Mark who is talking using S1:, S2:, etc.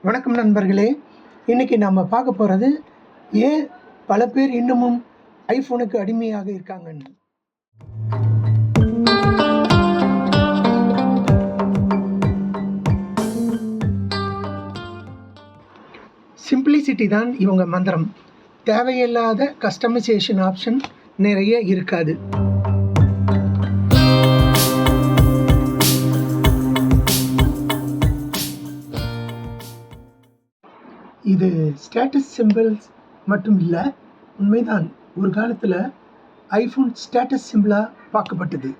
S1: வணக்கம் நண்பர்களே, இன்றைக்கி நாம் பார்க்க போகிறது ஏன் பல பேர் இன்னமும் ஐஃபோனுக்கு அடிமையாக இருக்காங்கன்னு. சிம்பிளிசிட்டி தான் இவங்க மந்திரம். தேவையில்லாத கஸ்டமைசேஷன் ஆப்ஷன் நிறைய இருக்காது. இது ஸ்டேட்டஸ் சிம்பிள்ஸ் மட்டும் இல்லை, உண்மைதான். ஒரு காலத்தில் ஐஃபோன் ஸ்டேட்டஸ் சிம்பிளாக பார்க்கப்பட்டது.